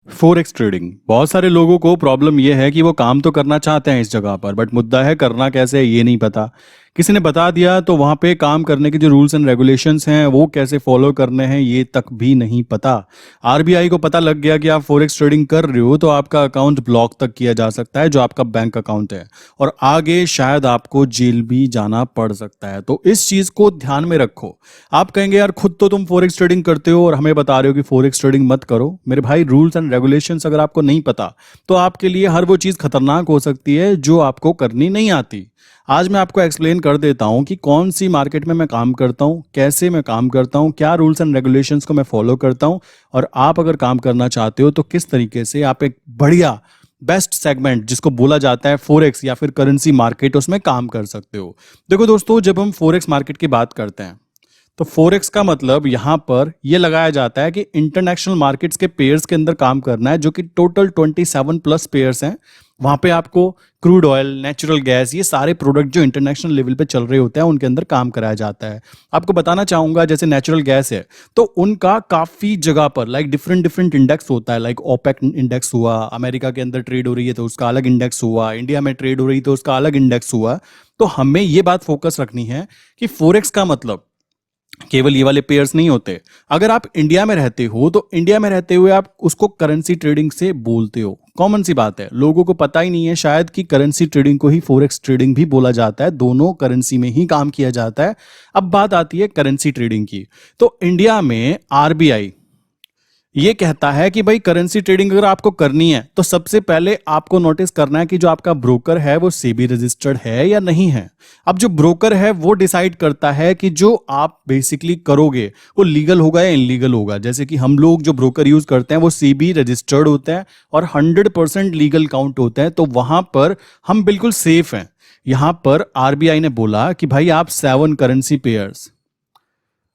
Forex trading, बहुत सारे लोगों को प्रॉब्लम यह है कि वो काम तो करना चाहते हैं इस जगह पर, बट मुद्दा है करना कैसे है ये नहीं पता। किसी ने बता दिया तो वहाँ पे काम करने के जो रूल्स एंड रेगुलेशंस हैं वो कैसे फॉलो करने हैं ये तक भी नहीं पता। आरबीआई को पता लग गया कि आप फोरेक्स ट्रेडिंग कर रहे हो तो आपका अकाउंट ब्लॉक तक किया जा सकता है, जो आपका बैंक अकाउंट है, और आगे शायद आपको जेल भी जाना पड़ सकता है। तो इस चीज को ध्यान में रखो। आप कहेंगे यार खुद तो तुम फोरेक्स ट्रेडिंग करते हो और हमें बता रहे हो कि फोरेक्स ट्रेडिंग मत करो। मेरे भाई, रूल्स एंड रेगुलेशंस अगर आपको नहीं पता तो आपके लिए हर वो चीज खतरनाक हो सकती है जो आपको करनी नहीं आती। आज मैं आपको एक्सप्लेन कर देता हूं कि कौन सी मार्केट में मैं काम करता हूं, कैसे मैं काम करता हूं, क्या रूल्स एंड रेगुलेशंस को मैं फॉलो करता हूं, और आप अगर काम करना चाहते हो तो किस तरीके से आप एक बढ़िया बेस्ट सेगमेंट जिसको बोला जाता है फोरेक्स या फिर करेंसी मार्केट, उसमें काम कर सकते हो। देखो दोस्तों, जब हम फोरेक्स मार्केट की बात करते हैं तो फोरेक्स का मतलब यहां पर यह लगाया जाता है कि इंटरनेशनल मार्केट्स के पेयर्स के अंदर काम करना है, जो कि टोटल 27 प्लस पेयर्स हैं। वहां पे आपको क्रूड ऑयल, नेचुरल गैस, ये सारे प्रोडक्ट जो इंटरनेशनल लेवल पे चल रहे होते हैं उनके अंदर काम कराया जाता है। आपको बताना चाहूंगा, जैसे नेचुरल गैस है तो उनका काफी जगह पर लाइक डिफरेंट डिफरेंट इंडेक्स होता है। लाइक ओपेक इंडेक्स हुआ, अमेरिका के अंदर ट्रेड हो रही है तो उसका अलग इंडेक्स हुआ, इंडिया में ट्रेड हो रही है तो उसका अलग इंडेक्स हुआ। तो हमें ये बात फोकस रखनी है कि फोरेक्स का मतलब केवल ये वाले पेयर्स नहीं होते। अगर आप इंडिया में रहते हो तो इंडिया में रहते हुए आप उसको करेंसी ट्रेडिंग से बोलते हो। कॉमन सी बात है, लोगों को पता ही नहीं है शायद कि करेंसी ट्रेडिंग को ही फोरेक्स ट्रेडिंग भी बोला जाता है। दोनों करेंसी में ही काम किया जाता है। अब बात आती है करेंसी ट्रेडिंग की, तो इंडिया में आरबीआई ये कहता है कि भाई करेंसी ट्रेडिंग अगर आपको करनी है तो सबसे पहले आपको नोटिस करना है कि जो आपका ब्रोकर है वो सेबी रजिस्टर्ड है या नहीं है। अब जो ब्रोकर है वो डिसाइड करता है कि जो आप बेसिकली करोगे वो लीगल होगा या इनलीगल होगा। जैसे कि हम लोग जो ब्रोकर यूज करते हैं वो सेबी रजिस्टर्ड होता है और 100% लीगल काउंट होता है, तो वहां पर हम बिल्कुल सेफ हैं। यहां पर आरबीआई ने बोला कि भाई आप 7 करेंसी पेयर्स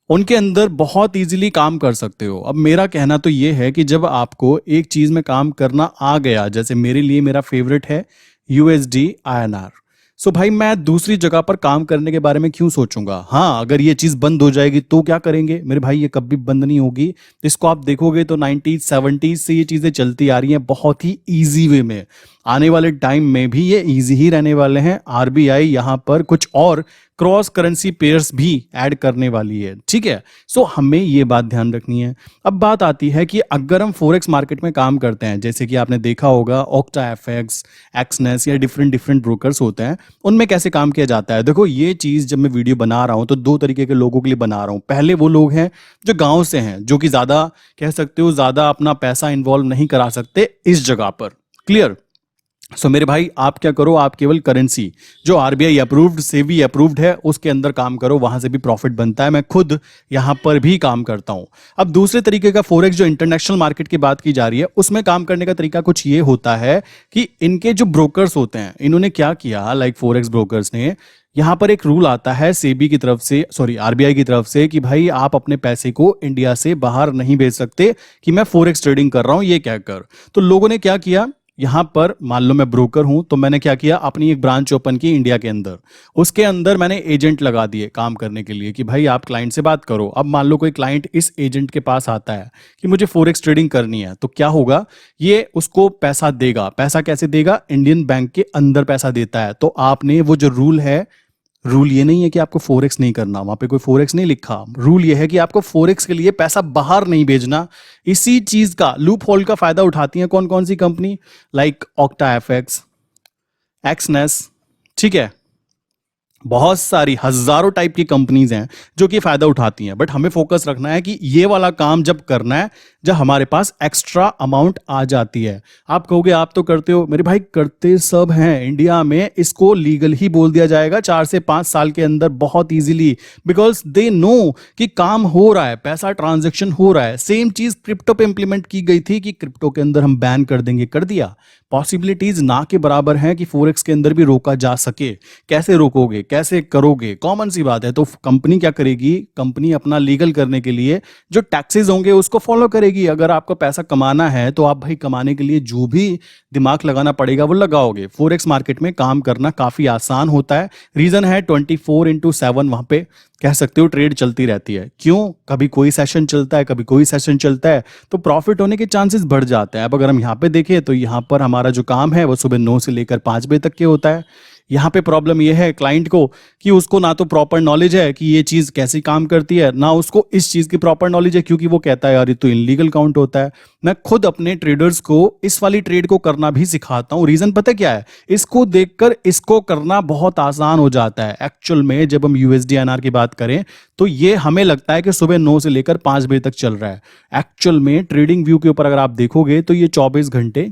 उनके अंदर बहुत इजीली काम कर सकते हो। अब मेरा कहना तो ये है कि जब आपको एक चीज में काम करना आ गया, जैसे मेरे लिए मेरा फेवरेट है यूएसडी आईएनआर, सो भाई मैं दूसरी जगह पर काम करने के बारे में क्यों सोचूंगा। हाँ, अगर ये चीज बंद हो जाएगी तो क्या करेंगे मेरे भाई, ये कभी बंद नहीं होगी। इसको आप देखोगे तो 90s 70s से ये चीजें चलती आ रही हैं बहुत ही इजी वे में। आने वाले टाइम में भी ये इजी ही रहने वाले हैं। आरबीआई यहां पर कुछ और क्रॉस करेंसी पेयर्स भी ऐड करने वाली है, ठीक है। सो हमें ये बात ध्यान रखनी है। अब बात आती है कि अगर हम फोरेक्स मार्केट में काम करते हैं, जैसे कि आपने देखा होगा ऑक्टा एफएक्स, एक्सनेस या डिफरेंट डिफरेंट ब्रोकर्स होते हैं, उनमें कैसे काम किया जाता है। देखो, ये चीज जब मैं वीडियो बना रहा हूं तो दो तरीके के लोगों के लिए बना रहा हूं। पहले वो लोग हैं जो गांव से हैं, जो कि ज्यादा कह सकते हो ज्यादा अपना पैसा इन्वॉल्व नहीं करा सकते इस जगह पर। क्लियर। सो मेरे भाई, आप क्या करो, आप केवल करेंसी जो आरबीआई अप्रूव्ड, सेबी अप्रूव्ड है उसके अंदर काम करो, वहां से भी प्रॉफिट बनता है। मैं खुद यहां पर भी काम करता हूं। अब दूसरे तरीके का फोरेक्स जो इंटरनेशनल मार्केट की बात की जा रही है, उसमें काम करने का तरीका कुछ ये होता है कि इनके जो ब्रोकर्स होते हैं, इन्होंने क्या किया, लाइक फोरेक्स ब्रोकर्स ने यहां पर एक रूल आता है सेबी की तरफ से, सॉरी आरबीआई की तरफ से, कि भाई आप अपने पैसे को इंडिया से बाहर नहीं भेज सकते कि मैं फोरेक्स ट्रेडिंग कर रहा हूं ये कहकर। तो लोगों ने क्या किया, यहां पर मान लो मैं ब्रोकर हूं तो मैंने क्या किया, अपनी एक ब्रांच ओपन की इंडिया के अंदर। उसके अंदर मैंने एजेंट लगा दिए काम करने के लिए कि भाई आप क्लाइंट से बात करो। अब मान लो कोई क्लाइंट इस एजेंट के पास आता है कि मुझे फोरेक्स ट्रेडिंग करनी है, तो क्या होगा, ये उसको पैसा देगा। पैसा कैसे देगा, इंडियन बैंक के अंदर पैसा देता है। तो आपने वो जो रूल है, रूल ये नहीं है कि आपको फोरेक्स नहीं करना, वहां पे कोई फोरेक्स नहीं लिखा। रूल ये है कि आपको फोरेक्स के लिए पैसा बाहर नहीं भेजना। इसी चीज का लूप होल का फायदा उठाती है कौन कौन सी company, like Octa FX, Exness, ठीक है। बहुत सारी हजारों टाइप की कंपनीज हैं जो कि फायदा उठाती हैं। बट हमें फोकस रखना है कि ये वाला काम जब करना है जब हमारे पास एक्स्ट्रा अमाउंट आ जाती है। आप कहोगे आप तो करते हो, मेरे भाई करते सब हैं। इंडिया में इसको लीगल ही बोल दिया जाएगा 4 से 5 साल के अंदर बहुत इजीली, बिकॉज दे नो कि काम हो रहा है, पैसा ट्रांजेक्शन हो रहा है। सेम चीज क्रिप्टो पे इंप्लीमेंट की गई थी कि क्रिप्टो के अंदर हम बैन कर देंगे, कर दिया। पॉसिबिलिटीज ना के बराबर हैं कि फोरेक्स के अंदर भी रोका जा सके। कैसे रोकोगे, कैसे करोगे? कॉमन सी बात है। तो कंपनी क्या करेगी? कंपनी अपना लीगल करने के लिए जो टैक्सेस होंगे उसको फॉलो करेगी। अगर आपको पैसा कमाना है तो आप भाई कमाने के लिए जो भी दिमाग लगाना पड़ेगा वो लगाओगे। फोरेक्स मार्केट में काम करना काफी आसान होता है। रीजन है 24/7 वहां पे कह सकते हो ट्रेड चलती रहती है। क्यों? कभी कोई सेशन चलता है, कभी कोई सेशन चलता है, तो प्रॉफिट होने के चांसेस बढ़ जाते हैं। अब अगर हम यहाँ पे देखें तो यहाँ पर हमारा जो काम है वो सुबह 9 से लेकर 5 बजे तक के होता है। यहाँ पे प्रॉब्लम ये है क्लाइंट को कि उसको ना तो प्रॉपर नॉलेज है कि ये चीज कैसे काम करती है, ना उसको इस चीज की प्रॉपर नॉलेज है, क्योंकि वो कहता है यार ये तो इनलीगल काउंट होता है। मैं खुद अपने ट्रेडर्स को इस वाली ट्रेड को करना भी सिखाता हूँ। रीजन पता क्या है? इसको देखकर इसको करना बहुत आसान हो जाता है। एक्चुअल में जब हम यूएसडी एनआर की बात करें तो ये हमें लगता है कि सुबह 9 से लेकर 5 बजे तक चल रहा है। एक्चुअल में ट्रेडिंग व्यू के ऊपर अगर आप देखोगे तो ये 24 घंटे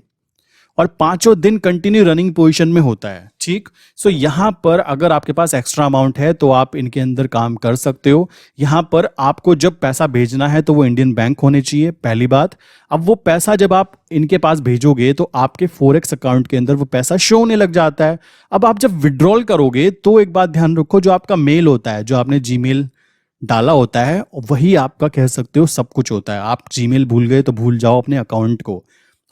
और पांचों दिन कंटिन्यू रनिंग पोजीशन में होता है। ठीक, सो यहां पर अगर आपके पास एक्स्ट्रा अमाउंट है तो आप इनके अंदर काम कर सकते हो। यहां पर आपको जब पैसा भेजना है तो वो इंडियन बैंक होने चाहिए, पहली बात। अब वो पैसा जब आप इनके पास भेजोगे तो आपके फोरेक्स अकाउंट के अंदर वो पैसा शो होने लग जाता है। अब आप जब विड्रॉल करोगे तो एक बात ध्यान रखो, जो आपका मेल होता है, जो आपने जीमेल डाला होता है, वही आपका कह सकते हो सब कुछ होता है। आप जीमेल भूल गए तो भूल जाओ अपने अकाउंट को।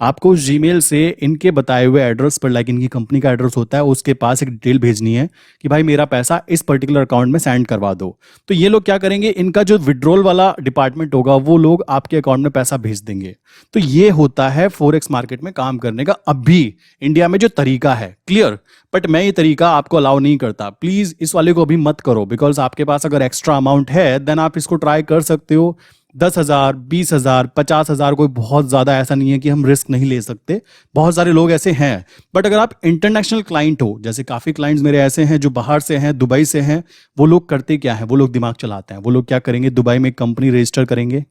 आपको उस जीमेल से इनके बताए हुए एड्रेस पर, लाइक इनकी कंपनी का एड्रेस होता है, उसके पास एक डिटेल भेजनी है कि भाई मेरा पैसा इस पर्टिकुलर अकाउंट में सेंड करवा दो। तो ये लोग क्या करेंगे, इनका जो विड्रॉल वाला डिपार्टमेंट होगा वो लोग आपके अकाउंट में पैसा भेज देंगे। तो ये होता है फॉरेक्स मार्केट में काम करने का अभी इंडिया में जो तरीका है। क्लियर? बट मैं ये तरीका आपको अलाउ नहीं करता। प्लीज इस वाले को अभी मत करो, बिकॉज आपके पास अगर एक्स्ट्रा अमाउंट है देन आप इसको ट्राई कर सकते हो। 10,000, 20,000, 50,000 कोई बहुत ज्यादा ऐसा नहीं है कि हम रिस्क नहीं ले सकते। बहुत सारे लोग ऐसे हैं। बट अगर आप इंटरनेशनल क्लाइंट हो, जैसे काफी क्लाइंट्स मेरे ऐसे हैं जो बाहर से हैं, दुबई से हैं, वो लोग करते क्या है, वो लोग दिमाग चलाते हैं। वो लोग क्या करेंगे, दुबई में एक कंपनी रजिस्टर करेंगे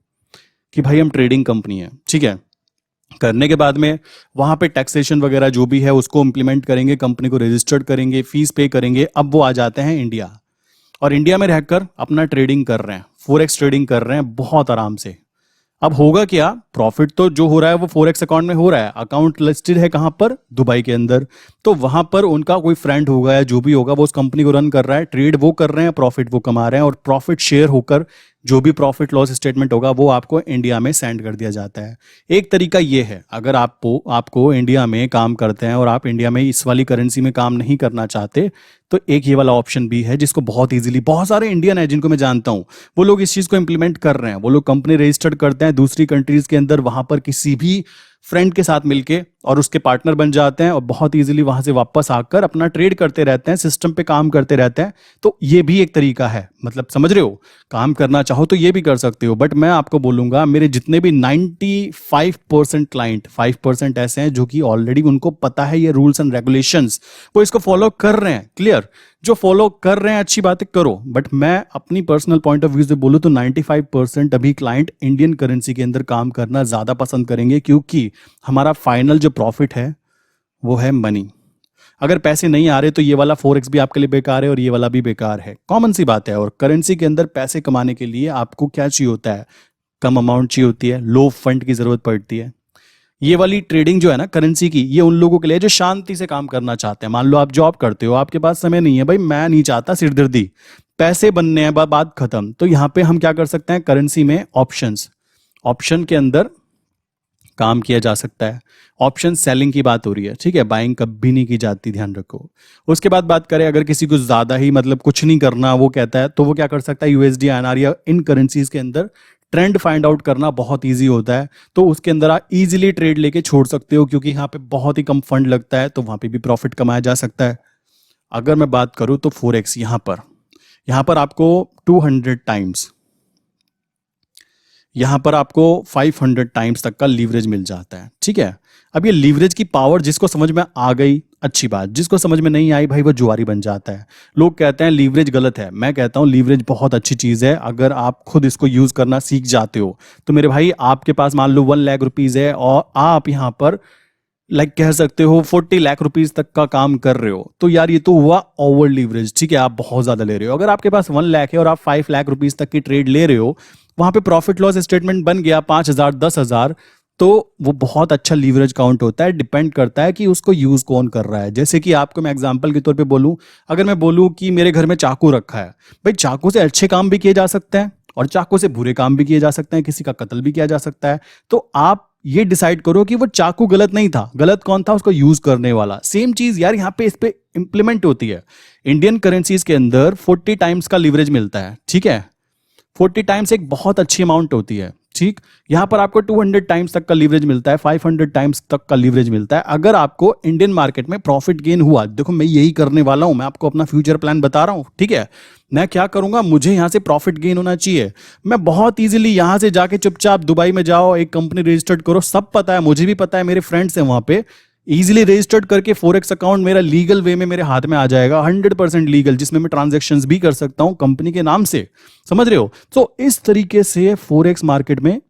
कि भाई हम ट्रेडिंग कंपनी है। ठीक है, करने के बाद में वहां पे टैक्सेशन वगैरह जो भी है उसको इंप्लीमेंट करेंगे, कंपनी को रजिस्टर्ड करेंगे, फीस पे करेंगे। अब वो आ जाते हैं इंडिया और इंडिया में रहकर अपना ट्रेडिंग कर रहे हैं, फोरेक्स ट्रेडिंग कर रहे हैं बहुत आराम से। अब होगा क्या, प्रॉफिट तो जो हो रहा है वो फोरेक्स अकाउंट में हो रहा है। अकाउंट लिस्टेड है कहां पर? दुबई के अंदर। तो वहां पर उनका कोई फ्रेंड होगा या जो भी होगा वो उस कंपनी को रन कर रहा है, ट्रेड वो कर रहे हैं, प्रॉफिट वो कमा रहे हैं, और प्रॉफिट शेयर होकर जो भी प्रॉफिट लॉस स्टेटमेंट होगा वो आपको इंडिया में सेंड कर दिया जाता है। एक तरीका ये है, अगर आपको इंडिया में काम करते हैं और आप इंडिया में इस वाली करेंसी में काम नहीं करना चाहते, तो एक ये वाला ऑप्शन भी है जिसको बहुत इजीली बहुत सारे इंडियन है जिनको मैं जानता हूं, वो लोग इस चीज को इंप्लीमेंट कर रहे हैं। वो लोग कंपनी रजिस्टर्ड करते हैं दूसरी कंट्रीज के अंदर, वहां पर किसी भी फ्रेंड के साथ मिलके और उसके पार्टनर बन जाते हैं और बहुत इजीली वहां से वापस आकर अपना ट्रेड करते रहते हैं, सिस्टम पे काम करते रहते हैं। तो ये भी एक तरीका है, मतलब समझ रहे हो, काम करना चाहो तो ये भी कर सकते हो। बट मैं आपको बोलूंगा मेरे जितने भी 95% क्लाइंट, 5% ऐसे हैं जो कि ऑलरेडी उनको पता है ये रूल्स एंड रेगुलेशंस, वो इसको फॉलो कर रहे हैं। क्लियर? जो फॉलो कर रहे हैं अच्छी बात है, करो। बट मैं अपनी पर्सनल पॉइंट ऑफ व्यू से बोलूं तो 95% अभी क्लाइंट इंडियन करेंसी के अंदर काम करना ज्यादा पसंद करेंगे, क्योंकि हमारा फाइनल जो प्रॉफिट है वो है मनी। अगर पैसे नहीं आ रहे तो ये वाला फोरेक्स भी आपके लिए बेकार है और ये वाला भी बेकार है। कॉमन सी बात है। और करेंसी के अंदर पैसे कमाने के लिए आपको क्या चाहिए होता है? कम अमाउंट चाहिए होती है, लो फंड की जरूरत पड़ती है। ये वाली ट्रेडिंग जो है ना करेंसी की, ये उन लोगों के लिए जो शांति से काम करना चाहते हैं। मान लो आप जॉब करते हो, आपके पास समय नहीं है, भाई मैं नहीं चाहता सिरदर्दी, पैसे बनने हैं, बात खत्म। तो यहां पे हम क्या कर सकते हैं, करेंसी में ऑप्शन के अंदर काम किया जा सकता है। ऑप्शन सेलिंग की बात हो रही है, ठीक है, बाइंग कभी नहीं की जाती, ध्यान रखो। उसके बाद बात करें, अगर किसी को ज्यादा ही मतलब कुछ नहीं करना वो कहता है, तो वो क्या कर सकता है, यूएसडी आईएनआर या इन करेंसीज के अंदर ट्रेंड फाइंड आउट करना बहुत इजी होता है। तो उसके अंदर आप इजीली ट्रेड लेके छोड़ सकते हो, क्योंकि यहाँ पे बहुत ही कम फंड लगता है, तो वहां पे भी प्रॉफिट कमाया जा सकता है। अगर मैं बात करूं तो फोरेक्स यहाँ पर आपको 200 टाइम्स, यहां पर आपको 500 टाइम्स तक का लीवरेज मिल जाता है। ठीक है, अब ये लीवरेज की पावर जिसको समझ में आ गई अच्छी बात, जिसको समझ में नहीं आई भाई वो जुआरी बन जाता है। लोग कहते हैं लीवरेज गलत है, मैं कहता हूं लीवरेज बहुत अच्छी चीज है। अगर आप खुद इसको यूज करना सीख जाते हो तो मेरे भाई, आपके पास मान लो 1 लाख रुपीज है और आप यहां पर लाइक कह सकते हो 40 लाख रुपीज तक का काम कर रहे हो, तो यार ये तो हुआ ओवर लीवरेज। ठीक है, आप बहुत ज्यादा ले रहे हो। अगर आपके पास 1 लाख है और आप 5 लाख रुपीज तक की ट्रेड ले रहे हो, वहां पे प्रॉफिट लॉस स्टेटमेंट बन गया 5,000, 10,000, तो वो बहुत अच्छा लीवरेज काउंट होता है, डिपेंड करता है कि उसको यूज कौन कर रहा है। जैसे कि आपको मैं एग्जांपल के तौर पे बोलूं, अगर मैं बोलूं कि मेरे घर में चाकू रखा है, भाई चाकू से अच्छे काम भी किए जा सकते हैं और चाकू से बुरे काम भी किए जा सकते हैं, किसी का कत्ल भी किया जा सकता है। तो आप ये डिसाइड करो कि वो चाकू गलत नहीं था, गलत कौन था, उसको यूज करने वाला। सेम चीज यार यहाँ पे इस पे इंप्लीमेंट होती है। इंडियन करेंसीज के अंदर 40 टाइम्स का लीवरेज मिलता है, ठीक है। 40 टाइम्स एक बहुत अच्छी अमाउंट होती है, ठीक। यहां पर आपको 200 टाइम्स तक का लीवरेज मिलता है, 500 टाइम्स तक का लीवरेज मिलता है। अगर आपको इंडियन मार्केट में प्रॉफिट गेन हुआ, देखो मैं यही करने वाला हूं, मैं आपको अपना फ्यूचर प्लान बता रहा हूं, ठीक है। मैं क्या करूंगा, मुझे यहां से प्रॉफिट गेन होना चाहिए। मैं बहुत इजीली यहां से जाके चुपचाप दुबई में जाओ, एक कंपनी रजिस्टर्ड करो, सब पता है, मुझे भी पता है, मेरे फ्रेंड्स हैं वहां पे। इजीली रजिस्टर्ड करके फोरेक्स अकाउंट मेरा लीगल वे में मेरे हाथ में आ जाएगा, 100% लीगल, जिसमें मैं ट्रांजेक्शंस भी कर सकता हूं कंपनी के नाम से। समझ रहे हो? तो इस तरीके से फोरेक्स मार्केट में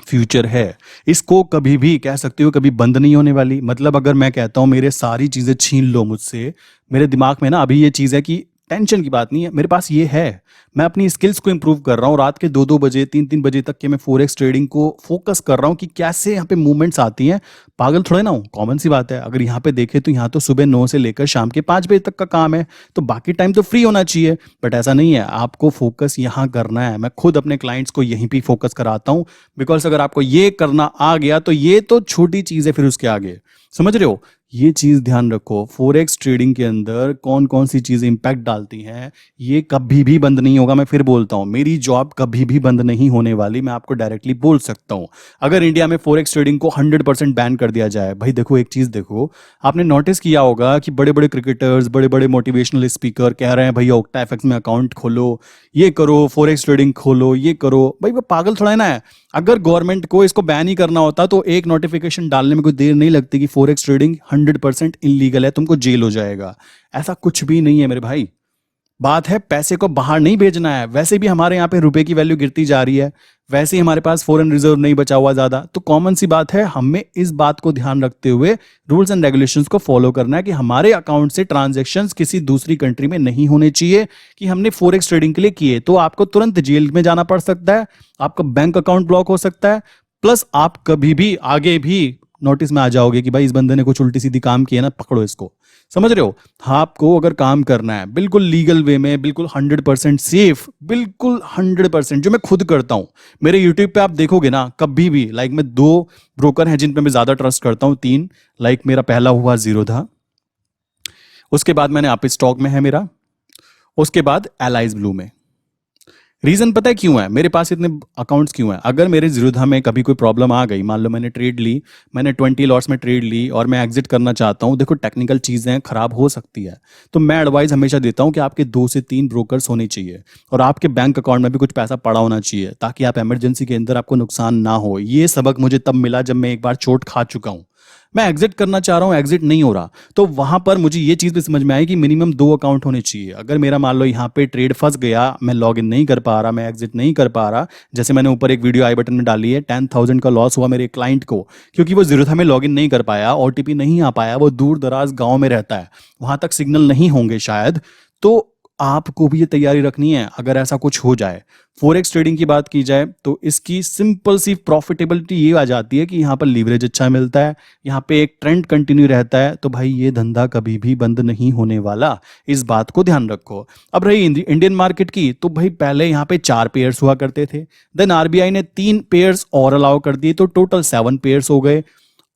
फ्यूचर है। इसको कभी भी कह सकते हो कभी बंद नहीं होने वाली। मतलब अगर मैं कहता हूं मेरे सारी चीजें छीन लो मुझसे, मेरे दिमाग में ना अभी ये चीज है कि टेंशन की बात नहीं है, मेरे पास ये है, मैं अपनी स्किल्स को इंप्रूव कर रहा हूँ। रात के 2-2 बजे 3-3 बजे तक के मैं फोरेक्स ट्रेडिंग को फोकस कर रहा हूँ कि कैसे यहाँ पे मूवमेंट्स आती हैं। पागल थोड़े ना हूँ, कॉमन सी बात है। अगर यहाँ पे देखें तो यहाँ तो सुबह 9 से लेकर शाम के 5 बजे तक का काम है, तो बाकी टाइम तो फ्री होना चाहिए। बट ऐसा नहीं है, आपको फोकस यहाँ करना है। मैं खुद अपने क्लाइंट्स को यहीं पे फोकस कराता हूँ, बिकॉज अगर आपको ये करना आ गया तो ये तो छोटी चीज है फिर उसके आगे। समझ रहे हो? ये चीज ध्यान रखो, फोरेक्स ट्रेडिंग के अंदर कौन कौन सी चीजें इंपैक्ट डालती हैं, ये कभी भी बंद नहीं होगा। मैं फिर बोलता हूं, मेरी जॉब कभी भी बंद नहीं होने वाली, मैं आपको डायरेक्टली बोल सकता हूं। अगर इंडिया में फोरेक्स ट्रेडिंग को 100% बैन कर दिया जाए, भाई देखो एक चीज देखो, आपने नोटिस किया होगा कि बड़े बड़े क्रिकेटर्स, बड़े बड़े मोटिवेशनल स्पीकर कह रहे हैं भैया ओक्टा एफएक्स में अकाउंट खोलो, ये करो, फोरेक्स ट्रेडिंग खोलो, ये करो। भाई वो पागल थोड़ा है ना। अगर गवर्नमेंट को इसको बैन ही करना होता तो एक नोटिफिकेशन डालने में कोई देर नहीं लगती कि फोरेक्स ट्रेडिंग 100% इलीगल है, तुमको जेल हो जाएगा। ऐसा कुछ भी नहीं है मेरे भाई। बात है पैसे को बाहर नहीं भेजना है। वैसे भी हमारे यहाँ पे रुपए की वैल्यू गिरती जा रही है, वैसे ही हमारे पास फॉरेन रिजर्व नहीं बचा हुआ ज्यादा। तो कॉमन सी बात है, हमें इस बात को ध्यान रखते हुए रूल्स एंड रेगुलेशंस को फॉलो करना है कि हमारे अकाउंट से ट्रांजैक्शंस किसी दूसरी कंट्री में नहीं होने चाहिए। कि हमने फोरेक्स ट्रेडिंग के लिए किए तो आपको तुरंत जेल में जाना पड़ सकता है, आपका बैंक अकाउंट ब्लॉक हो सकता है, प्लस आप कभी भी आगे भी नोटिस में आ जाओगे कि भाई इस बंदे ने कुछ उल्टी सीधी काम किया ना, पकड़ो इसको। समझ रहे हो? हाँ, आपको अगर काम करना है बिल्कुल लीगल वे में, बिल्कुल 100% सेफ, बिल्कुल 100%, जो मैं खुद करता हूं। मेरे यूट्यूब पे आप देखोगे ना, कभी भी लाइक मैं 2 ब्रोकर हैं जिन पे मैं ज्यादा ट्रस्ट करता हूं, 3। लाइक मेरा पहला हुआ जीरोधा, उसके बाद मैंने आप स्टॉक में है मेरा, उसके बाद एलाइज ब्लू में। रीजन पता है क्यों है मेरे पास इतने अकाउंट्स क्यों हैं? अगर मेरे जीरोधा में कभी कोई प्रॉब्लम आ गई, मान लो मैंने ट्रेड ली, मैंने 20 लॉट्स में ट्रेड ली और मैं एग्जिट करना चाहता हूं, देखो टेक्निकल चीजें खराब हो सकती है, तो मैं एडवाइस हमेशा देता हूं कि आपके 2 से 3 ब्रोकर्स होने चाहिए और आपके बैंक अकाउंट में भी कुछ पैसा पड़ा होना चाहिए, ताकि आप इमरजेंसी के अंदर आपको नुकसान ना हो। ये सबक मुझे तब मिला जब मैं एक बार चोट खा चुका हूं। मैं एग्जिट करना चाह रहा हूं, एग्जिट नहीं हो रहा, तो वहां पर मुझे ये चीज भी समझ में आई कि मिनिमम 2 अकाउंट होने चाहिए। अगर मेरा मान लो यहाँ पे ट्रेड फंस गया, मैं लॉग इन नहीं कर पा रहा, मैं एग्जिट नहीं कर पा रहा, जैसे मैंने ऊपर एक वीडियो आई बटन में डाली है, 10,000 का लॉस हुआ मेरे क्लाइंट को, क्योंकि वो जीरोधा में लॉग इन नहीं कर पाया, ओटीपी नहीं आ पाया, वो दूर दराज गांव में रहता है, वहां तक सिग्नल नहीं होंगे शायद। तो आपको भी ये तैयारी रखनी है अगर ऐसा कुछ हो जाए। फोरेक्स ट्रेडिंग की बात की जाए तो इसकी सिंपल सी प्रॉफिटेबिलिटी ये आ जाती है कि यहाँ पर लीवरेज अच्छा मिलता है, यहाँ पे एक ट्रेंड कंटिन्यू रहता है, तो भाई ये धंधा कभी भी बंद नहीं होने वाला, इस बात को ध्यान रखो। अब रही इंडियन मार्केट की, तो भाई पहले यहाँ पे 4 पेयर्स हुआ करते थे, देन आरबीआई ने 3 पेयर्स और अलाउ कर दिए, तो टोटल 7 पेयर्स हो गए।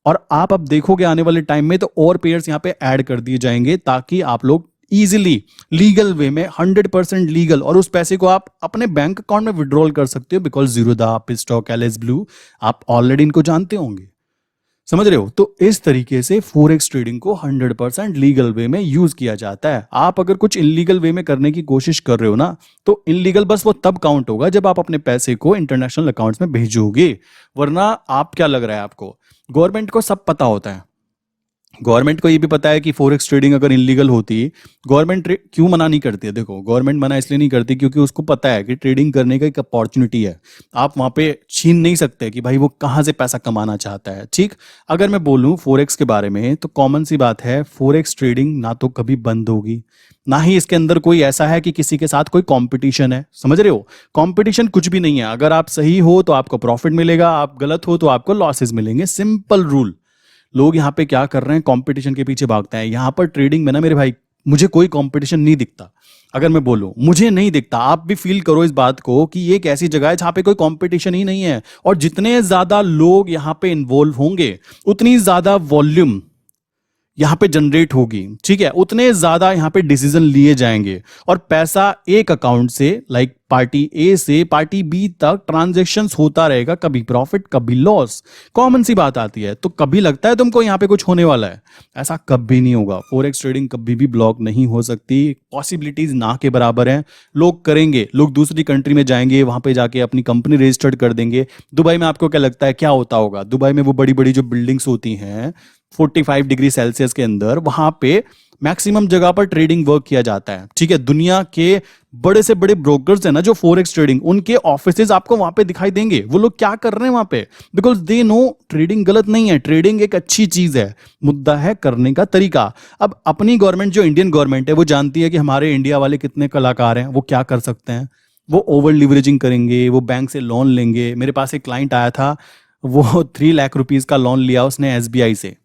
और आप अब देखोगे आने वाले टाइम में तो और पेयर्स यहाँ पे ऐड कर दिए जाएंगे, ताकि आप लोग इजीली लीगल वे में 100% लीगल, और उस पैसे को आप अपने बैंक अकाउंट में विड्रॉल कर सकते हो, बिकॉज जीरोधा, पिस्टॉक, एलएस ब्लू, आप ऑलरेडी इनको जानते होंगे। समझ रहे हो? तो इस तरीके से फोरेक्स ट्रेडिंग को 100% लीगल वे में यूज किया जाता है। आप अगर कुछ इनलीगल वे में करने की कोशिश कर रहे हो ना, तो इनलीगल बस वो तब काउंट होगा जब आप अपने पैसे को इंटरनेशनल अकाउंट्स में भेजोगे। वरना आप क्या लग रहा है आपको, गवर्नमेंट को सब पता होता है, गवर्नमेंट को ये भी पता है कि फॉरेक्स ट्रेडिंग अगर इलीगल होती, गवर्नमेंट क्यों मना नहीं करती है? देखो, गवर्नमेंट मना इसलिए नहीं करती क्योंकि उसको पता है कि ट्रेडिंग करने का एक अपॉर्चुनिटी है। आप वहां पे छीन नहीं सकते कि भाई वो कहाँ से पैसा कमाना चाहता है। ठीक, अगर मैं बोलूं फॉरेक्स के बारे में तो कॉमन सी बात है, फॉरेक्स ट्रेडिंग ना तो कभी बंद होगी, ना ही इसके अंदर कोई ऐसा है कि किसी के साथ कोई कंपटीशन है। समझ रहे हो? कंपटीशन कुछ भी नहीं है। अगर आप सही हो तो आपको प्रॉफिट मिलेगा, आप गलत हो तो आपको लॉसेस मिलेंगे। Simple rule. लोग यहाँ पे क्या कर रहे हैं, कंपटीशन के पीछे भागते हैं। यहाँ पर ट्रेडिंग में ना मेरे भाई, मुझे कोई कंपटीशन नहीं दिखता। अगर मैं बोलूं मुझे नहीं दिखता, आप भी फील करो इस बात को कि ये एक ऐसी जगह है जहां पे कोई कंपटीशन ही नहीं है। और जितने ज्यादा लोग यहाँ पे इन्वॉल्व होंगे उतनी ज्यादा वॉल्यूम यहाँ पे जनरेट होगी। ठीक है, उतने ज्यादा यहाँ पे डिसीजन लिए जाएंगे और पैसा एक अकाउंट से, लाइक पार्टी ए से पार्टी बी तक ट्रांजेक्शन्स होता रहेगा, कभी प्रॉफिट कभी लॉस। कॉमन सी बात आती है। तो कभी लगता है तुमको यहाँ पे कुछ होने वाला है? ऐसा कभी नहीं होगा। फॉरेक्स ट्रेडिंग कभी भी ब्लॉक नहीं हो सकती। पॉसिबिलिटीज ना के बराबर हैं। लोग करेंगे, लोग दूसरी कंट्री में जाएंगे, वहां पे जाके अपनी कंपनी रजिस्टर्ड कर देंगे। दुबई में आपको क्या लगता है क्या होता होगा? दुबई में वो बड़ी बड़ी जो बिल्डिंग्स होती हैं 45 डिग्री सेल्सियस के अंदर, वहां पे मैक्सिमम जगह पर ट्रेडिंग वर्क किया जाता है। ठीक है, दुनिया के बड़े से बड़े ब्रोकर्स हैं ना जो फॉरेक्स ट्रेडिंग, उनके ऑफिसेज आपको वहां पे दिखाई देंगे। वो लोग क्या कर रहे हैं वहां पे? बिकॉज दे नो ट्रेडिंग गलत नहीं है, ट्रेडिंग एक अच्छी चीज है। मुद्दा है करने का तरीका। अब अपनी गवर्नमेंट जो इंडियन गवर्नमेंट है वो जानती है कि हमारे इंडिया वाले कितने कलाकार हैं। वो क्या कर सकते हैं? वो ओवर लिवरेजिंग करेंगे, वो बैंक से लोन लेंगे। मेरे पास एक क्लाइंट आया था, वो 3 लाख रुपीज का लोन लिया उसने एसबीआई से।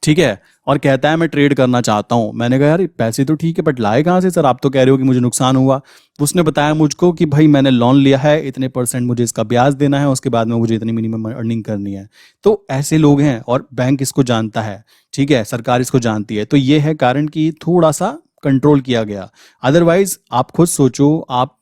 ठीक है, और कहता है मैं ट्रेड करना चाहता हूं। मैंने कहा यार पैसे तो ठीक है बट लाए कहां से सर? आप तो कह रहे हो कि मुझे नुकसान हुआ। उसने बताया मुझको कि भाई मैंने लोन लिया है, इतने परसेंट मुझे इसका ब्याज देना है, उसके बाद में मुझे इतनी मिनिमम अर्निंग करनी है। तो ऐसे लोग हैं और बैंक इसको जानता है। ठीक है, सरकार इसको जानती है। तो ये है कारण कि थोड़ा सा कंट्रोल किया गया। अदरवाइज आप खुद सोचो, आप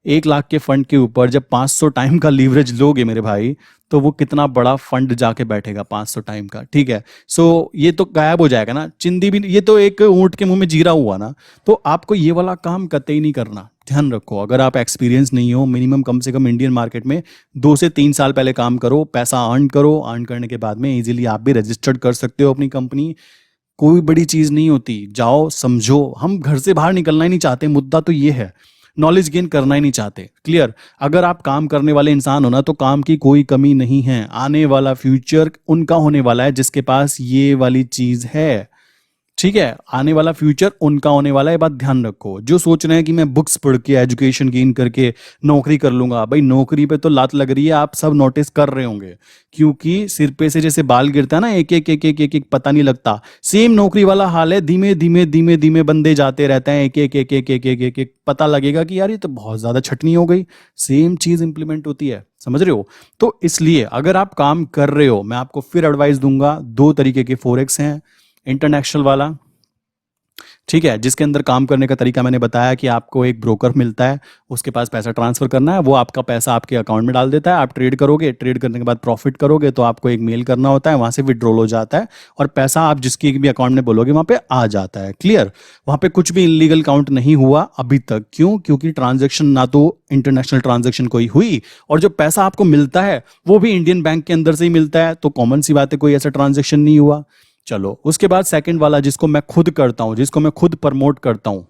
1 लाख के फंड के ऊपर जब 500 टाइम का लीवरेज लोगे मेरे भाई, तो वो कितना बड़ा फंड जाके बैठेगा 500 टाइम का। ठीक है, सो ये तो गायब हो जाएगा ना। चिंदी भी, ये तो एक ऊंट के मुंह में जीरा हुआ ना। तो आपको ये वाला काम कतई नहीं करना। ध्यान रखो, अगर आप एक्सपीरियंस नहीं हो, मिनिमम कम से कम इंडियन मार्केट में 2 से 3 साल पहले काम करो, पैसा अर्न करो। अर्न करने के बाद में इजीली आप भी रजिस्टर्ड कर सकते हो अपनी कंपनी। कोई बड़ी चीज नहीं होती, जाओ समझो। हम घर से बाहर निकलना ही नहीं चाहते, मुद्दा तो ये है। नॉलेज गेन करना ही नहीं चाहते। क्लियर? अगर आप काम करने वाले इंसान हो ना तो काम की कोई कमी नहीं है। आने वाला फ्यूचर उनका होने वाला है जिसके पास ये वाली चीज है। ठीक है, आने वाला फ्यूचर उनका होने वाला है, बात ध्यान रखो। जो सोच रहे हैं कि मैं बुक्स पढ़ के एजुकेशन गेन करके नौकरी कर लूंगा, भाई नौकरी पे तो लात लग रही है। आप सब नोटिस कर रहे होंगे क्योंकि सिर पे से जैसे बाल गिरता है ना, एक एक एक एक एक एक पता नहीं लगता। सेम नौकरी वाला हाल है। धीमे धीमे धीमे धीमे बंदे जाते रहते हैं, एक एक एक एक एक एक एक एक पता लगेगा कि यार ये तो बहुत ज्यादा छटनी हो गई। सेम चीज इंप्लीमेंट होती है। समझ रहे हो? तो इसलिए अगर आप काम कर रहे हो, मैं आपको फिर एडवाइस दूंगा, 2 तरीके के फॉरेक्स हैं। इंटरनेशनल वाला, ठीक है, जिसके अंदर काम करने का तरीका मैंने बताया कि आपको एक ब्रोकर मिलता है, उसके पास पैसा ट्रांसफर करना है, वो आपका पैसा आपके अकाउंट में डाल देता है। आप ट्रेड करोगे, ट्रेड करने के बाद प्रॉफिट करोगे तो आपको एक मेल करना होता है, वहां से विड्रॉल हो जाता है और पैसा आप जिसकी भी अकाउंट में बोलोगे वहां पे आ जाता है। क्लियर? वहां पे कुछ भी इलीगल काउंट नहीं हुआ अभी तक। क्यों? क्योंकि ट्रांजेक्शन ना तो इंटरनेशनल ट्रांजेक्शन कोई हुई और जो पैसा आपको मिलता है वो भी इंडियन बैंक के अंदर से ही मिलता है। तो कॉमन सी बात है, कोई ऐसा ट्रांजेक्शन नहीं हुआ। चलो, उसके बाद सेकंड वाला जिसको मैं खुद करता हूं, जिसको मैं खुद प्रमोट करता हूं,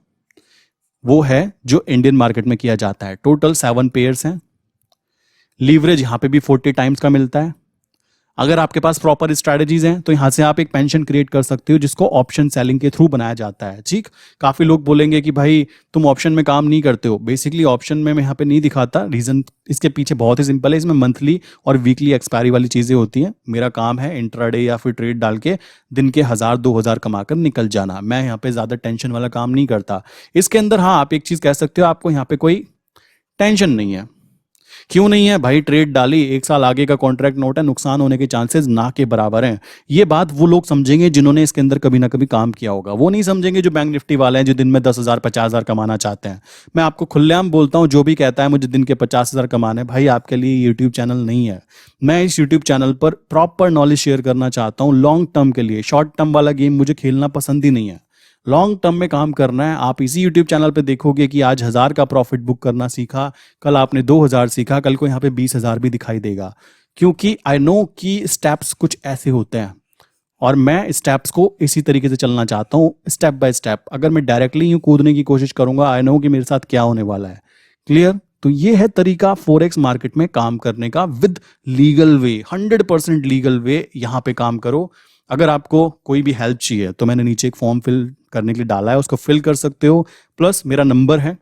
वो है जो इंडियन मार्केट में किया जाता है। टोटल 7 पेयर्स हैं। लीवरेज यहां पे भी 40 टाइम्स का मिलता है। अगर आपके पास प्रॉपर स्ट्रैटेजीज हैं तो यहां से आप एक पेंशन क्रिएट कर सकते हो जिसको ऑप्शन सेलिंग के थ्रू बनाया जाता है। ठीक, काफी लोग बोलेंगे कि भाई तुम ऑप्शन में काम नहीं करते हो। बेसिकली ऑप्शन में मैं यहाँ पे नहीं दिखाता, रीजन इसके पीछे बहुत ही सिंपल है। इसमें मंथली और वीकली एक्सपायरी वाली चीजें होती हैं। मेरा काम है इंट्राडे या फिर ट्रेड डाल के दिन के 1000-2000 कमाकर निकल जाना। मैं यहाँ पे ज्यादा टेंशन वाला काम नहीं करता। इसके अंदर हाँ, आप एक चीज कह सकते हो, आपको यहाँ पे कोई टेंशन नहीं है। क्यों नहीं है भाई? ट्रेड डाली, 1 साल आगे का कॉन्ट्रैक्ट नोट है, नुकसान होने के चांसेस ना के बराबर हैं। ये बात वो लोग समझेंगे जिन्होंने इसके अंदर कभी ना कभी काम किया होगा। वो नहीं समझेंगे जो बैंक निफ्टी वाले हैं, जो दिन में 10,000 50,000 कमाना चाहते हैं। मैं आपको खुलेआम बोलता हूं, जो भी कहता है मुझे दिन के 50,000 कमाने, भाई आपके लिए यूट्यूब चैनल नहीं है। मैं इस यूट्यूब चैनल पर प्रॉपर नॉलेज शेयर करना चाहता हूँ लॉन्ग टर्म के लिए। शॉर्ट टर्म वाला गेम मुझे खेलना पसंद ही नहीं है। लॉन्ग टर्म में काम करना है। आप इसी यूट्यूब चैनल पे देखोगे कि आज 1000 का प्रॉफिट बुक करना सीखा, कल आपने 2000 सीखा, कल को यहाँ पे 20,000 भी दिखाई देगा। क्योंकि आई नो कि स्टेप्स कुछ ऐसे होते हैं और मैं स्टेप्स को इसी तरीके से चलना चाहता हूँ, स्टेप बाय स्टेप। अगर मैं डायरेक्टली यूं कूदने की कोशिश करूंगा, आई नो कि मेरे साथ क्या होने वाला है। क्लियर? तो ये है तरीका फॉरेक्स मार्केट में काम करने का with legal way, 100% legal way. यहाँ पे काम करो। अगर आपको कोई भी हेल्प चाहिए तो मैंने नीचे एक फॉर्म फिल करने के लिए डाला है, उसको फिल कर सकते हो। प्लस मेरा नंबर है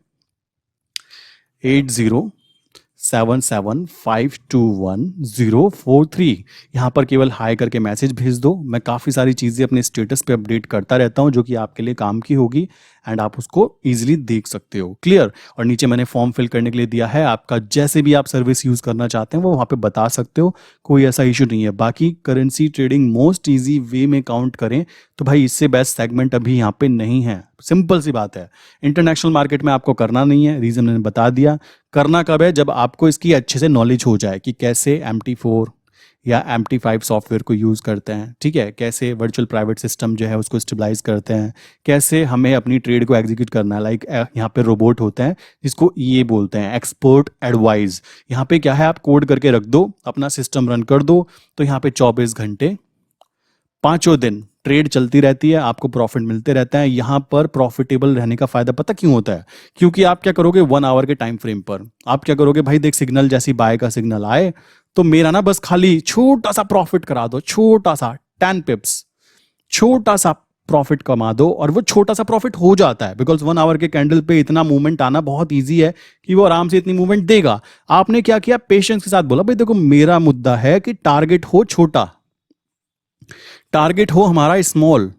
8077521043। यहाँ पर केवल हाई करके मैसेज भेज दो। मैं काफ़ी सारी चीज़ें अपने स्टेटस पे अपडेट करता रहता हूँ जो कि आपके लिए काम की होगी, एंड आप उसको इजीली देख सकते हो। क्लियर? और नीचे मैंने फॉर्म फिल करने के लिए दिया है, आपका जैसे भी आप सर्विस यूज़ करना चाहते हैं वो वहाँ पे बता सकते हो, कोई ऐसा इशू नहीं है। बाकी currency trading most easy way में काउंट करें तो भाई इससे बेस्ट सेगमेंट अभी यहाँ पे नहीं है। सिंपल सी बात है। इंटरनेशनल मार्केट में आपको करना नहीं है, रीज़न मैंने बता दिया। करना कब है? जब आपको इसकी अच्छे से नॉलेज हो जाए कि कैसे MT4 या MT5 सॉफ्टवेयर को यूज़ करते हैं, ठीक है, कैसे वर्चुअल प्राइवेट सिस्टम जो है उसको स्टेबलाइज करते हैं, कैसे हमें अपनी ट्रेड को एग्जीक्यूट करना है। लाइक यहाँ पे रोबोट होते हैं जिसको ये बोलते हैं एक्सपर्ट एडवाइस। यहाँ पे क्या है, आप कोड करके रख दो, अपना सिस्टम रन कर दो, तो यहाँ पे 24 घंटे 5 दिन ट्रेड चलती रहती है, आपको प्रॉफिट मिलते रहता है। यहाँ पर प्रॉफिटेबल रहने का फायदा पता क्यों होता है? क्योंकि आप क्या करोगे, 1 आवर के टाइम फ्रेम पर आप क्या करोगे भाई, देख सिग्नल जैसी बाय का सिग्नल आए तो मेरा ना बस खाली छोटा सा प्रॉफिट करा दो, छोटा सा 10 पिप्स, छोटा सा प्रॉफिट कमा दो, और वो छोटा सा प्रॉफिट हो जाता है बिकॉज 1 आवर के कैंडल पे इतना मूवमेंट आना बहुत ईजी है कि वो आराम से इतनी मूवमेंट देगा। आपने क्या किया, पेशेंस के साथ बोला भाई देखो मेरा मुद्दा है कि टारगेट हो छोटा, टारगेट हो हमारा स्मॉल,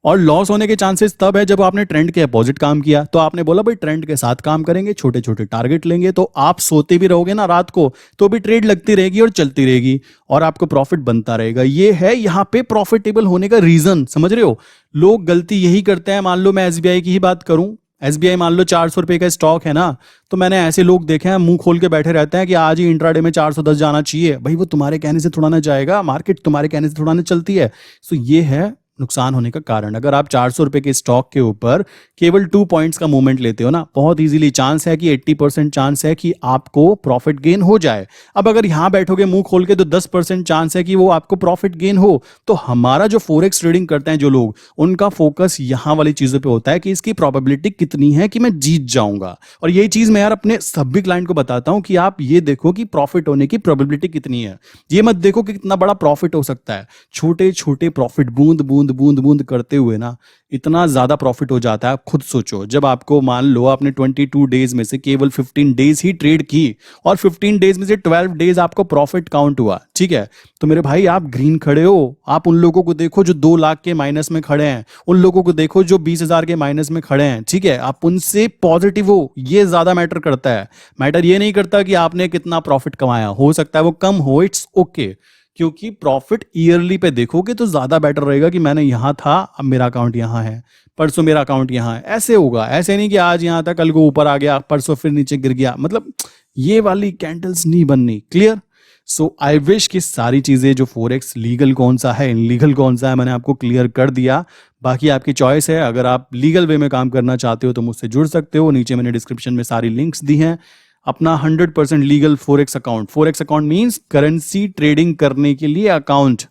और लॉस होने के चांसेस तब है जब आपने ट्रेंड के अपोजिट काम किया। तो आपने बोला भाई ट्रेंड के साथ काम करेंगे, छोटे छोटे टारगेट लेंगे, तो आप सोते भी रहोगे ना रात को तो भी ट्रेड लगती रहेगी और चलती रहेगी और आपको प्रॉफिट बनता रहेगा। ये है यहाँ पे प्रॉफिटेबल होने का रीजन, समझ रहे हो? लोग गलती यही करते हैं। मान लो मैं SBI की ही बात करूं, SBI मान लो 400 रुपए का स्टॉक है ना, तो मैंने ऐसे लोग देखे हैं मुंह खोल के बैठे रहते हैं कि आज ही इंट्राडे में 410 जाना चाहिए। भाई वो तुम्हारे कहने से थोड़ा ना जाएगा, मार्केट तुम्हारे कहने से थोड़ा ना चलती है। सो ये है नुकसान होने का कारण। अगर आप 400 रुपए के स्टॉक के ऊपर केवल 2 पॉइंट्स का मूवमेंट लेते हो ना, बहुत इजीली चांस है कि 80% चांस है कि आपको प्रॉफिट गेन हो जाए। अब अगर यहां बैठोगे मुंह खोल के तो 10% चांस है कि वो आपको प्रॉफिट गेन हो। तो हमारा जो फॉरेक्स ट्रेडिंग करते हैं जो लोग, उनका फोकस यहां वाली चीजों पे होता है कि इसकी प्रोबेबिलिटी कितनी है कि मैं जीत जाऊंगा। और यही चीज मैं यार अपने सभी क्लाइंट को बताता हूं कि आप ये देखो कि प्रॉफिट होने की प्रोबेबिलिटी कितनी है, ये मत देखो कि कितना बड़ा प्रॉफिट हो सकता है। छोटे छोटे प्रॉफिट बूंद बूंद बूंद बूंद करते हुए ना इतना ज्यादा प्रॉफिट हो जाता है। आप खुद सोचो, जब आपको मान लो आपने 22 डेज में से केवल 15 डेज ही ट्रेड की और 15 डेज में से 12 डेज आपको प्रॉफिट काउंट हुआ, ठीक है, तो मेरे भाई आप ग्रीन खड़े हो। आप उन लोगों को देखो जो 2 लाख के माइनस में खड़े हैं, उन लोगों को देखो जो 20,000 के माइनस में खड़े हैं, ठीक है, आप उनसे पॉजिटिव हो। ये ज्यादा मैटर करता है। मैटर ये नहीं करता कि आपने कितना प्रॉफिट कमाया, हो सकता है वो कम हो, इट्स ओके, क्योंकि प्रॉफिट ईयरली पे देखोगे तो ज्यादा बेटर रहेगा कि मैंने यहां था, अब मेरा अकाउंट यहां है, परसों मेरा अकाउंट यहां है। ऐसे होगा, ऐसे नहीं कि आज यहां था कल को ऊपर आ गया, परसों फिर नीचे गिर गया। मतलब ये वाली कैंडल्स नहीं बननी। क्लियर? सो आई विश कि सारी चीजें जो फॉरेक्स लीगल कौन सा है, इनलीगल कौन सा है, मैंने आपको क्लियर कर दिया। बाकी आपकी चॉइस है। अगर आप लीगल वे में काम करना चाहते हो तो मुझसे जुड़ सकते हो। नीचे मैंने डिस्क्रिप्शन में सारी लिंक्स दी हैं। अपना 100% legal forex account, forex account means currency trading करने के लिए अकाउंट।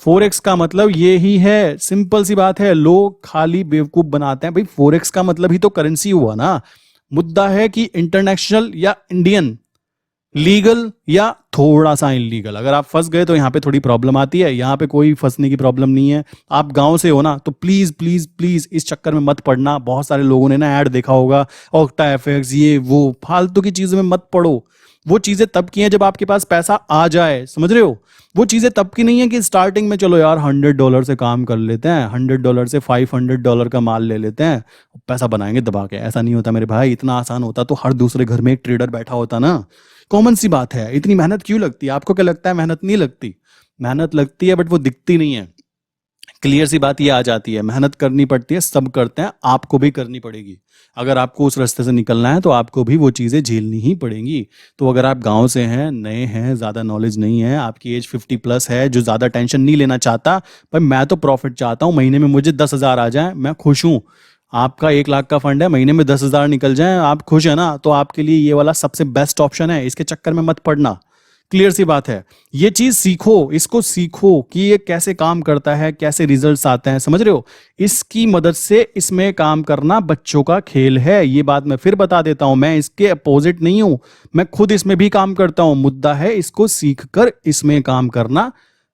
फॉरेक्स का मतलब ये ही है, सिंपल सी बात है। लोग खाली बेवकूफ बनाते हैं। भाई फॉरेक्स का मतलब ही तो करेंसी हुआ ना। मुद्दा है कि इंटरनेशनल या इंडियन, लीगल या थोड़ा सा इनलीगल। अगर आप फंस गए तो यहाँ पे थोड़ी प्रॉब्लम आती है। यहाँ पे कोई फंसने की प्रॉब्लम नहीं है। आप गांव से हो ना, तो प्लीज प्लीज प्लीज इस चक्कर में मत पड़ना। बहुत सारे लोगों ने ना ऐड देखा होगा, ऑक्टा एफएक्स, ये वो फालतू की चीजों में मत पड़ो। वो चीजें तब की हैं जब आपके पास पैसा आ जाए, समझ रहे हो? वो चीजें तब की नहीं है कि स्टार्टिंग में चलो यार $100 से काम कर लेते हैं, $100 से $500 का माल ले लेते हैं, पैसा बनाएंगे दबा के। ऐसा नहीं होता मेरे भाई। इतना आसान होता तो हर दूसरे घर में एक ट्रेडर बैठा होता ना। कॉमन सी बात है। इतनी मेहनत क्यों लगती है? आपको क्या लगता है मेहनत नहीं लगती? मेहनत लगती है, बट वो दिखती नहीं है। क्लियर सी बात ये आ जाती है, मेहनत करनी पड़ती है, सब करते हैं, आपको भी करनी पड़ेगी। अगर आपको उस रास्ते से निकलना है तो आपको भी वो चीज़ें झेलनी ही पड़ेंगी। तो अगर आप गांव से हैं, नए हैं, ज़्यादा नॉलेज नहीं है, आपकी एज 50+ है, जो ज़्यादा टेंशन नहीं लेना चाहता, भाई मैं तो प्रॉफिट चाहता हूँ, महीने में मुझे 10,000 आ जाए, मैं खुश हूँ। आपका 1 लाख का फंड है, महीने में 10,000 निकल जाए, आप खुश है ना, तो आपके लिए ये वाला सबसे बेस्ट ऑप्शन है। इसके चक्कर में मत पड़ना। क्लियर सी बात है। ये चीज सीखो, इसको सीखो कि ये कैसे काम करता है, कैसे रिजल्ट्स आते हैं, समझ रहे हो। इसकी मदद से इसमें काम करना बच्चों का खेल है। ये बात मैं फिर बता देता हूं, मैं इसके अपोजिट नहीं हूं, मैं खुद इसमें भी काम करता हूं। मुद्दा है इसको सीखकर इसमें काम करना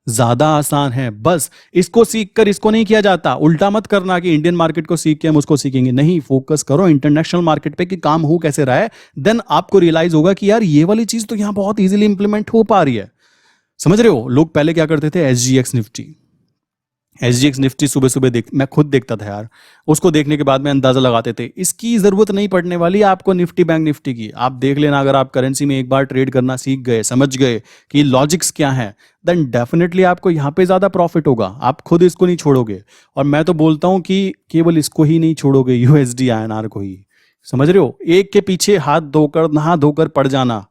ज्यादा आसान है। बस इसको सीखकर इसको नहीं किया जाता। उल्टा मत करना कि इंडियन मार्केट को सीख के हम उसको सीखेंगे, नहीं। फोकस करो इंटरनेशनल मार्केट पे कि काम हो कैसे रहा है। देन आपको रियलाइज होगा कि यार ये वाली चीज तो यहां बहुत इजीली इंप्लीमेंट हो पा रही है। समझ रहे हो। लोग पहले क्या करते थे, SGX निफ्टी, SGX निफ्टी सुबह सुबह मैं खुद देखता था यार। उसको देखने के बाद में अंदाजा लगाते थे, इसकी जरूरत नहीं पड़ने वाली आपको निफ्टी बैंक निफ्टी की। आप देख लेना, अगर आप करेंसी में एक बार ट्रेड करना सीख गए, समझ गए कि लॉजिक्स क्या है, देन डेफिनेटली आपको यहां पे ज्यादा प्रॉफिट होगा। आप खुद इसको नहीं छोड़ोगे। और मैं तो बोलता हूं कि केवल इसको ही नहीं छोड़ोगे, USD INR को ही। समझ रहे हो। एक के पीछे हाथ धोकर, नहा धोकर पड़ जाना,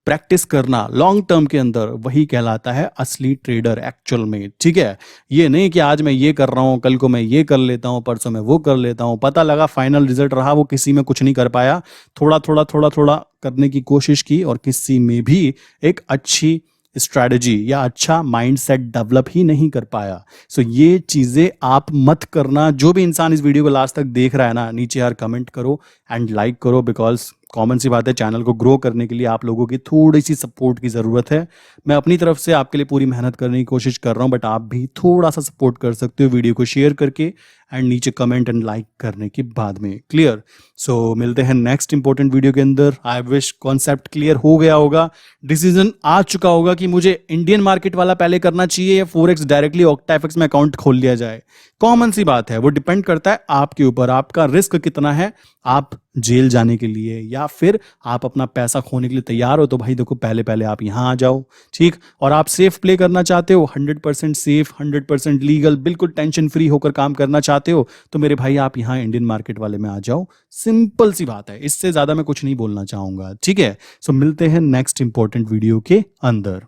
प्रैक्टिस करना लॉन्ग टर्म के अंदर, वही कहलाता है असली ट्रेडर एक्चुअल में। ठीक है। ये नहीं कि आज मैं ये कर रहा हूं, कल को मैं ये कर लेता हूं, परसों मैं वो कर लेता हूं, पता लगा फाइनल रिजल्ट रहा वो किसी में कुछ नहीं कर पाया। थोड़ा थोड़ा थोड़ा थोड़ा करने की कोशिश की और किसी में भी एक अच्छी स्ट्रैटेजी या अच्छा माइंडसेट डेवलप ही नहीं कर पाया। सो ये चीजें आप मत करना। जो भी इंसान इस वीडियो को लास्ट तक देख रहा है ना, नीचे यार कमेंट करो एंड लाइक करो, बिकॉज कॉमन सी बात है, चैनल को ग्रो करने के लिए आप लोगों की थोड़ी सी सपोर्ट की ज़रूरत है। मैं अपनी तरफ से आपके लिए पूरी मेहनत करने की कोशिश कर रहा हूं, बट आप भी थोड़ा सा सपोर्ट कर सकते हो वीडियो को शेयर करके एंड नीचे कमेंट एंड लाइक करने के बाद में। क्लियर। सो मिलते हैं नेक्स्ट इंपॉर्टेंट वीडियो के अंदर। आई विश कॉन्सेप्ट क्लियर हो गया होगा, डिसीजन आ चुका होगा कि मुझे इंडियन मार्केट वाला पहले करना चाहिए या फोरेक्स डायरेक्टली OctaFX में अकाउंट खोल लिया जाए। कॉमन सी बात है, वो डिपेंड करता है आपके ऊपर, आपका रिस्क कितना है। आप जेल जाने के लिए या फिर आप अपना पैसा खोने के लिए तैयार हो, तो भाई देखो पहले पहले आप यहां आ जाओ। ठीक। और आप सेफ प्ले करना चाहते हो, 100% सेफ, 100% लीगल, बिल्कुल टेंशन फ्री होकर काम करना चाहते हो, तो मेरे भाई आप यहां इंडियन मार्केट वाले में आ जाओ। सिंपल सी बात है, इससे ज्यादा मैं कुछ नहीं बोलना चाहूंगा। ठीक है। सो मिलते हैं नेक्स्ट इंपॉर्टेंट वीडियो के अंदर।